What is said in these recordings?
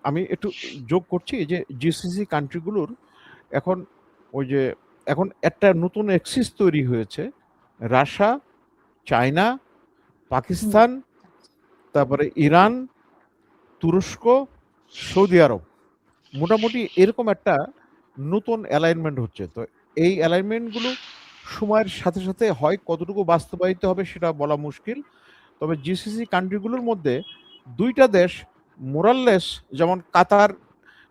আমি একটু যোগ করছি যে জিসিসি কান্ট্রিগুলোর এখন ওই যে এখন একটা নতুন এক্সিস তৈরি হয়েছে। রাশিয়া, চায়না, হুম, পাকিস্তান, তারপরে ইরান, তুরস্ক, সৌদি আরব। মোটামুটি এরকম একটা নতুন অ্যালাইনমেন্ট হচ্ছে। তো এই অ্যালাইনমেন্টগুলো সময়ের সাথে সাথে হয় কতটুকু বাস্তবায়িত হবে সেটা বলা মুশকিল। তবে জিসিসি কান্ট্রিগুলোর মধ্যে ২ টা দেশ মোরাললেস, যেমন কাতার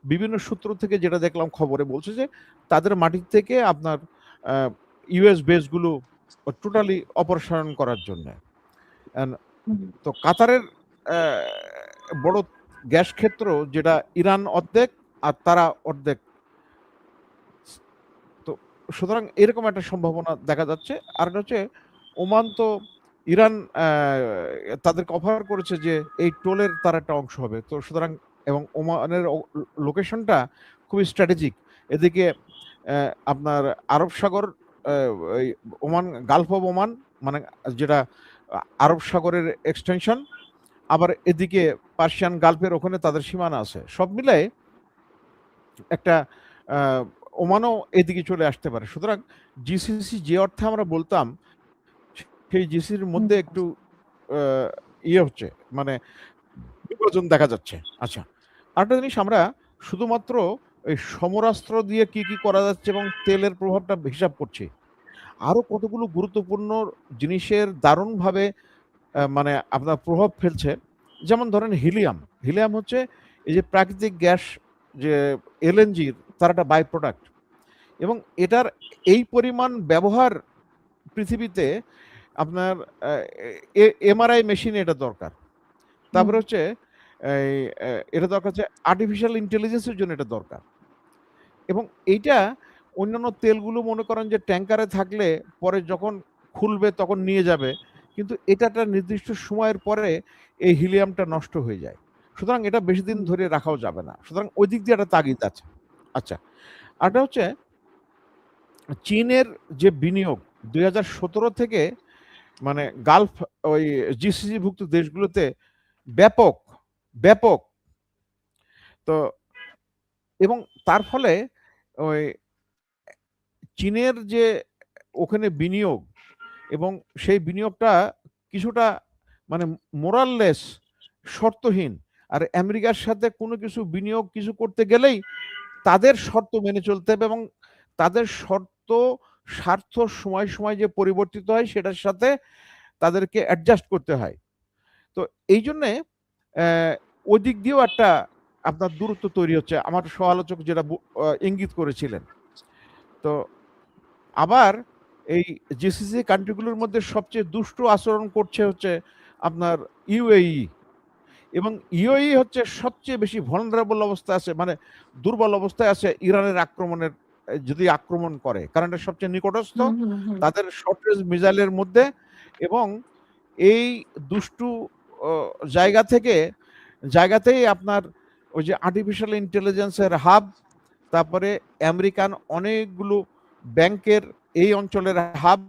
বিভিন্ন সূত্র থেকে যেটা দেখলাম খবরে বলছে যে তাদের মাটি থেকে আপনার ইউএস বেসগুলো টোটালি অপসারণ করার জন্য। হুম, তো কাতারের বড় গ্যাস ক্ষেত্র যেটা ইরান অর্ধেক আর তারা অর্ধেক। তো সুতরাং এরকম একটা সম্ভাবনা দেখা যাচ্ছে। আর একটা হচ্ছে ওমান তো ইরান তাদেরকে অফার করেছে যে এই টোলের তার একটা অংশ হবে। তো সুতরাং এবং ওমানের লোকেশনটা খুবই স্ট্র্যাটেজিক। এদিকে আপনার আরব সাগর, ওই ওমান, গালফ অফ ওমান, মানে যেটা আরব সাগরের এক্সটেনশন, আবার এদিকে পার্সিয়ান গালফের ওখানে তাদের সীমানা আছে। সব মিলায়ে একটা ওমানও এদিকে চলে আসতে পারে। সুতরাং জিসিসি যে অর্থে আমরা বলতাম সেই জিসির হুম, মধ্যে একটু ইয়ে হচ্ছে, মানে বিভাজন দেখা যাচ্ছে। আচ্ছা, আরেকটা জিনিস, আমরা শুধুমাত্র এই সমরাস্ত্র দিয়ে কি কি করা যাচ্ছে এবং তেলের প্রভাবটা হিসাব করছি। আরো কতগুলো গুরুত্বপূর্ণ জিনিসের দারুণভাবে মানে আপনার প্রভাব ফেলছে। যেমন ধরেন হিলিয়াম। হিলিয়াম হচ্ছে এই যে প্রাকৃতিক গ্যাস, যে এলএনজির তার একটা বাই প্রোডাক্ট, এবং এটার এই পরিমাণ ব্যবহার পৃথিবীতে আপনার এমআরআই মেশিন এটা দরকার। হুম, তারপরে হচ্ছে এই এটা দরকার হচ্ছে আর্টিফিশিয়াল ইন্টেলিজেন্সের জন্য এটা দরকার। এবং এইটা অন্যান্য তেলগুলো মনে করেন যে ট্যাঙ্কারে থাকলে পরে যখন খুলবে তখন নিয়ে যাবে, কিন্তু এটা একটা নির্দিষ্ট সময়ের পরে এই হিলিয়ামটা নষ্ট হয়ে যায়। সুতরাং এটা বেশি দিন হুম, ধরে রাখাও যাবে না। সুতরাং ওই দিক দিয়ে একটা তাগিদ আছে। আচ্ছা, আরেকটা হচ্ছে চীনের যে বিনিয়োগ ২০১৭ থেকে, মানে গালফ, ওই জিসিসিভুক্ত দেশগুলোতে ব্যাপক, ব্যাপক। তো এবং তার ফলে ওই চীনের যে ওখানে বিনিয়োগ, এবং সেই বিনিয়োগটা কিছুটা মানে মোরাললেস, শর্তহীন। আর আমেরিকার সাথে কোনো কিছু বিনিয়োগ কিছু করতে গেলেই তাদের শর্ত মেনে চলতে হবে, এবং তাদের শর্ত, স্বার্থ সময় সময় যে পরিবর্তিত হয় সেটার সাথে তাদেরকে অ্যাডজাস্ট করতে হয়। তো এই জন্যে ওই দিক দিয়েও একটা আপনার দূরত্ব তৈরি হচ্ছে, আমার সহ-আলোচক যেটা ইঙ্গিত করেছিলেন। তো আবার এই জিসিসি কান্ট্রিগুলোর মধ্যে সবচেয়ে দুষ্টু আচরণ করছে হচ্ছে আপনার ইউএই। এবং ইউএই হচ্ছে সবচেয়ে বেশি ভালনারেবল অবস্থায় আছে, মানে দুর্বল অবস্থায় আছে ইরানের আক্রমণের, যদি আক্রমণ করে, কারণ এটা সবচেয়ে নিকটস্থ হুম, হুম, হুম, তাদের শর্ট রেঞ্জ মিসাইলের মধ্যে। এবং এই দুষ্টু ও জায়গা থেকে, জায়গাতেই আপনার ওই যে আর্টিফিশিয়াল ইন্টেলিজেন্সের হাব, তারপরে আমেরিকান অনেকগুলো ব্যাংকের এই অঞ্চলের হাব।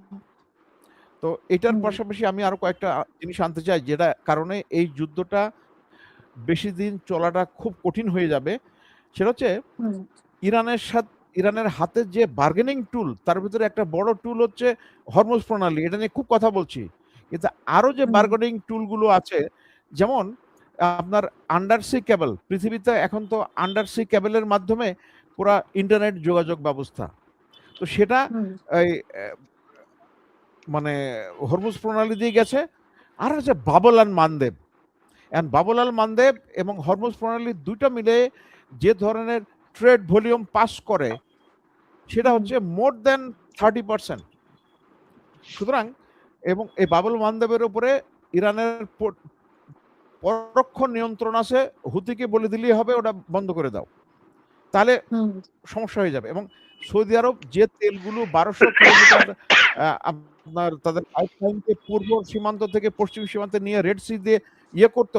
তো এটার হুম, পাশাপাশি আমি আরো কয়েকটা জিনিস আনতে চাই, যেটা কারণে এই যুদ্ধটা বেশি দিন চলাটা খুব কঠিন হয়ে যাবে। সেটা হচ্ছে হুম, ইরানের সাথে, ইরানের হাতে যে বার্গেনিং টুল, তার ভিতরে একটা বড় টুল হচ্ছে হরমুজ প্রণালী। এটা নিয়ে খুব কথা বলছি, কিন্তু আরো যে হুম, বার্গেনিং টুলগুলো আছে, যেমন আপনার আন্ডার সি কেবল। পৃথিবীতে এখন তো আন্ডার সি কেবলের মাধ্যমে পুরা ইন্টারনেট যোগাযোগ ব্যবস্থা। তো সেটা হুম, এই মানে হরমুজ প্রণালী দিয়ে গেছে। আর হচ্ছে বাবল অ্যান্ড মানদেব। বাবুলাল মানদেব এবং হরমুজ প্রণালী ২ টা মিলে যে ধরনের ট্রেড ভলিউম পাস করে, সেটা হুম, হচ্ছে মোর দ্যান 30%। সুতরাং এবং এই বাবুল মানদেবের উপরে ইরানের পরোক্ষ নিয়ন্ত্রণ আছে। হুতিকে বলে দিলেই হবে ওটা বন্ধ করে দাও। তাহলে হুম, সমস্যা হয়ে যাবে। এবং সৌদি আরব যে তেলগুলো ১২০০ কিলোমিটার আপনার তাদের পাইপলাইনকে পূর্ব সীমান্ত থেকে পশ্চিম সীমান্তে নিয়ে রেড সি দিয়ে ইয়ে করত,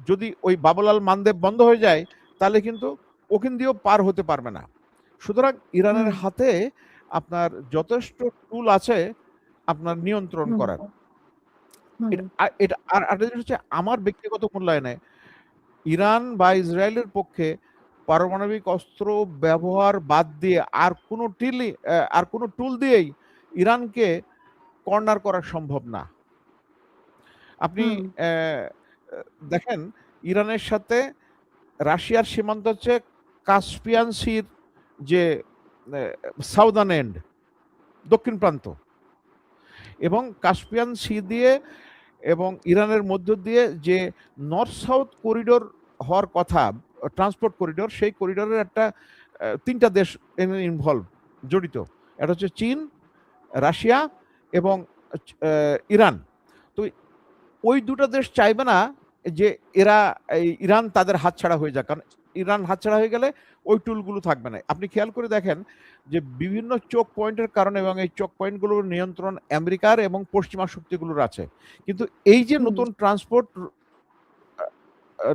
যদি ওই বাবুলাল মানদেব বন্ধ হয়ে যায় তাহলে কিন্তু ওখান দিয়েও পার হতে পারবে না। সুতরাং ইরানের হুম, হাতে আপনার যথেষ্ট টুল আছে আপনার নিয়ন্ত্রণ হুম, করার। হুম, এটা আর এটা আর আরেকটা জিনিস হচ্ছে আমার ব্যক্তিগত মূল্যায়নে ইরান বা ইসরায়েলের পক্ষে পারমাণবিক অস্ত্র ব্যবহার বাদ দিয়ে আর কোনো টুল দিয়েই ইরানকে কর্নার করা সম্ভব না। আপনি হুম, দেখেন, ইরানের সাথে রাশিয়ার সীমান্ত হচ্ছে কাস্পিয়ান সির যে সাউদার্ন এন্ড, দক্ষিণ প্রান্ত, এবং কাস্পিয়ান সি দিয়ে এবং ইরানের মধ্য দিয়ে যে নর্থ সাউথ করিডোর হওয়ার কথা, ট্রান্সপোর্ট করিডোর, সেই করিডোরের একটা ৩টা দেশ ইনভলভ, জড়িত। এটা হচ্ছে চীন, রাশিয়া এবং ইরান। তো ওই ২টা দেশ চাইবে না যে ইরান তাদের হাতছাড়া হয়ে যাক, কারণ ইরান হাতছাড়া হয়ে গেলে ওই টুলগুলো থাকবে না। আপনি খেয়াল করে দেখেন যে বিভিন্ন চোক পয়েন্টের কারণে, এবং এই চোক পয়েন্টগুলোর নিয়ন্ত্রণ আমেরিকার এবং পশ্চিমা শক্তিগুলোর আছে, কিন্তু এই যে হুম। নতুন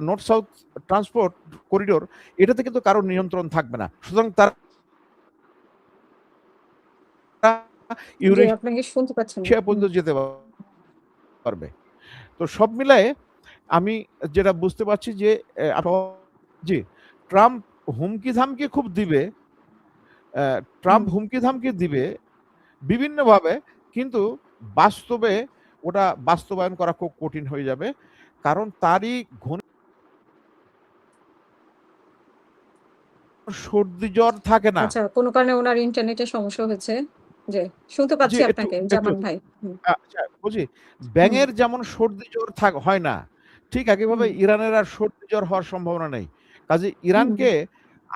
নর্থ সাউথ ট্রান্সপোর্ট করিডোর, এটাতে কিন্তু কারোর নিয়ন্ত্রণ থাকবে না। সুতরাং তারা জি, আপনাকে শুনতে পাচ্ছেন না। ইউরেশিয়া পর্যন্ত যেতে পারবে। তো সব মিলায়ে আমি যেটা বুঝতে পারছি যে জি, ট্রাম্প হুমকি-ধামকি খুব দিবে। ট্রাম্প হুম। হুমকি-ধামকি দিবে বিভিন্নভাবে, কিন্তু বাস্তবে ওটা বাস্তবায়ন করা খুব কঠিন হয়ে যাবে। কারণ তারই সর্দি জ্বর থাকে না। আচ্ছা, কোনো কারণে উনার ইন্টারনেটে সমস্যা হয়েছে। জি, শুনতে জি, পাচ্ছি একটু আপনাকে একটু জামান ভাই। হুম, আচ্ছা বলছি, হুম, ব্যাঙের যেমন সর্দি জ্বর হয় না, ঠিক একইভাবে হুম, ইরানের আর সর্দি জ্বর হওয়ার সম্ভাবনা নেই। কাজেই হুম। ইরানকে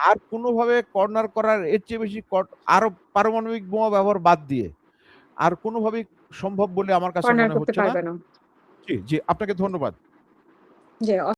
আর কোনোভাবে কর্নার করার, এর চেয়ে বেশি আরো পারমাণবিক বোমা ব্যবহার বাদ দিয়ে আর কোনোভাবেই সম্ভব বলে আমার কাছে কর্নার মনে করতে হচ্ছে না। পারবে না। জি, জি, আপনাকে ধন্যবাদ। জি।